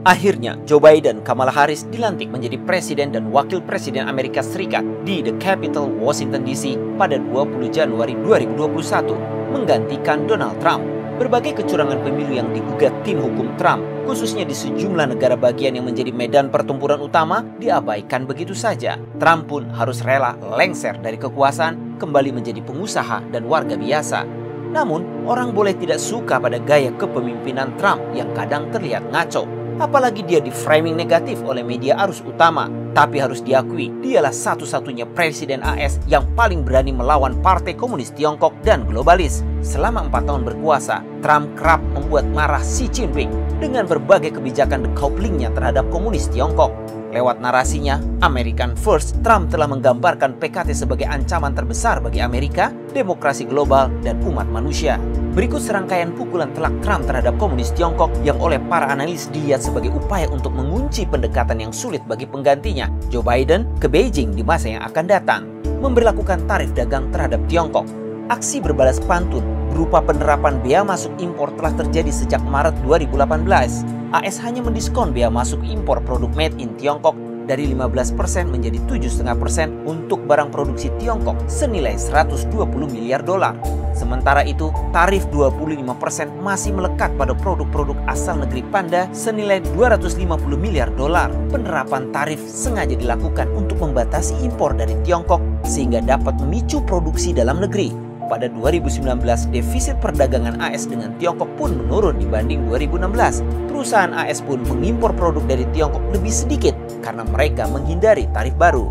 Akhirnya, Joe Biden, Kamala Harris dilantik menjadi Presiden dan Wakil Presiden Amerika Serikat di The Capitol, Washington DC pada 20 Januari 2021, menggantikan Donald Trump. Berbagai kecurangan pemilu yang digugat tim hukum Trump, khususnya di sejumlah negara bagian yang menjadi medan pertempuran utama, diabaikan begitu saja. Trump pun harus rela lengser dari kekuasaan, kembali menjadi pengusaha dan warga biasa. Namun, orang boleh tidak suka pada gaya kepemimpinan Trump yang kadang terlihat ngaco. Apalagi dia di framing negatif oleh media arus utama. Tapi harus diakui, dialah satu-satunya presiden AS yang paling berani melawan Partai Komunis Tiongkok dan globalis. Selama 4 tahun berkuasa, Trump kerap membuat marah Xi Jinping dengan berbagai kebijakan decouplingnya terhadap komunis Tiongkok. Lewat narasinya, American First, Trump telah menggambarkan PKT sebagai ancaman terbesar bagi Amerika, demokrasi global, dan umat manusia. Berikut serangkaian pukulan telak Trump terhadap komunis Tiongkok yang oleh para analis dilihat sebagai upaya untuk mengunci pendekatan yang sulit bagi penggantinya, Joe Biden, ke Beijing di masa yang akan datang. Memberlakukan tarif dagang terhadap Tiongkok. Aksi berbalas pantun berupa penerapan bea masuk impor telah terjadi sejak Maret 2018. AS hanya mendiskon bea masuk impor produk made in Tiongkok dari 15% menjadi 7,5% untuk barang produksi Tiongkok senilai 120 miliar dolar. Sementara itu, tarif 25% masih melekat pada produk-produk asal negeri Panda senilai 250 miliar dolar. Penerapan tarif sengaja dilakukan untuk membatasi impor dari Tiongkok sehingga dapat memicu produksi dalam negeri. Pada 2019, defisit perdagangan AS dengan Tiongkok pun menurun dibanding 2016. Perusahaan AS pun mengimpor produk dari Tiongkok lebih sedikit karena mereka menghindari tarif baru.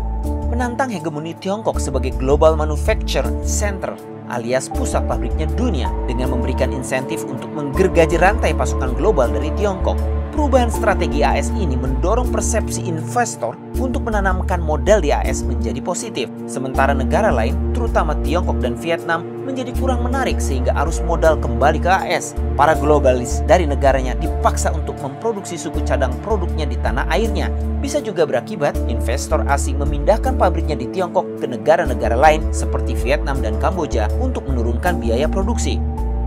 Menantang hegemoni Tiongkok sebagai Global Manufacturing Center alias pusat pabriknya dunia dengan memberikan insentif untuk menggergaji rantai pasokan global dari Tiongkok. Perubahan strategi AS ini mendorong persepsi investor untuk menanamkan modal di AS menjadi positif. Sementara negara lain, terutama Tiongkok dan Vietnam, menjadi kurang menarik sehingga arus modal kembali ke AS. Para globalis dari negaranya dipaksa untuk memproduksi suku cadang produknya di tanah airnya. Bisa juga berakibat investor asing memindahkan pabriknya di Tiongkok ke negara-negara lain seperti Vietnam dan Kamboja untuk menurunkan biaya produksi.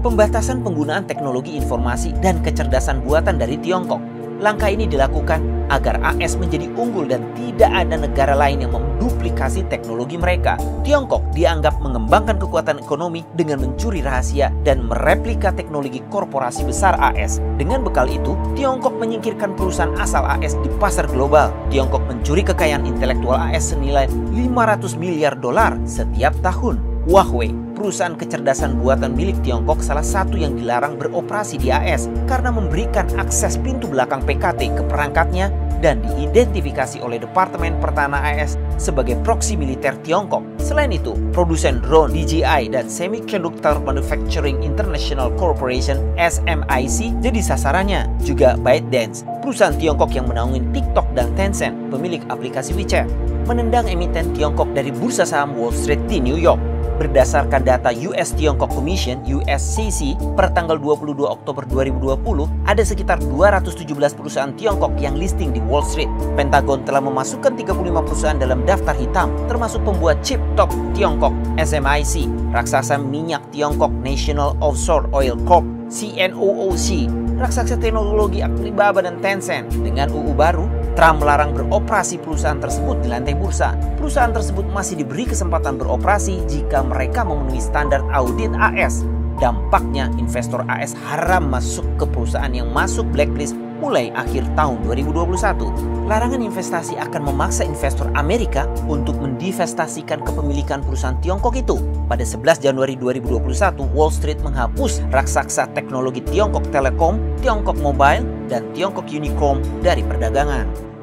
Pembatasan penggunaan teknologi informasi dan kecerdasan buatan dari Tiongkok. Langkah ini dilakukan agar AS menjadi unggul dan tidak ada negara lain yang menduplikasi teknologi mereka. Tiongkok dianggap mengembangkan kekuatan ekonomi dengan mencuri rahasia dan mereplika teknologi korporasi besar AS. Dengan bekal itu, Tiongkok menyingkirkan perusahaan asal AS di pasar global. Tiongkok mencuri kekayaan intelektual AS senilai 500 miliar dolar setiap tahun. Huawei, perusahaan kecerdasan buatan milik Tiongkok, salah satu yang dilarang beroperasi di AS karena memberikan akses pintu belakang PKT ke perangkatnya dan diidentifikasi oleh Departemen Pertahanan AS sebagai proksi militer Tiongkok. Selain itu, produsen drone DJI dan Semiconductor Manufacturing International Corporation (SMIC) jadi sasarannya. Juga ByteDance, perusahaan Tiongkok yang menaungi TikTok dan Tencent, pemilik aplikasi WeChat, menendang emiten Tiongkok dari bursa saham Wall Street di New York. Berdasarkan data US Tiongkok Commission (USCC) per tanggal 22 Oktober 2020, ada sekitar 217 perusahaan Tiongkok yang listing di Wall Street. Pentagon telah memasukkan 35 perusahaan dalam daftar hitam, termasuk pembuat chip top Tiongkok, SMIC, raksasa minyak Tiongkok National Offshore Oil Corp, CNOOC, raksasa teknologi Alibaba dan Tencent. Dengan UU baru, Trump melarang beroperasi perusahaan tersebut di lantai bursa. Perusahaan tersebut masih diberi kesempatan beroperasi jika mereka memenuhi standar audit AS. Dampaknya, investor AS haram masuk ke perusahaan yang masuk blacklist mulai akhir tahun 2021. Larangan investasi akan memaksa investor Amerika untuk mendivestasikan kepemilikan perusahaan Tiongkok itu. Pada 11 Januari 2021, Wall Street menghapus raksasa teknologi Tiongkok Telecom, Tiongkok Mobile, dan Tiongkok Unicom dari perdagangan.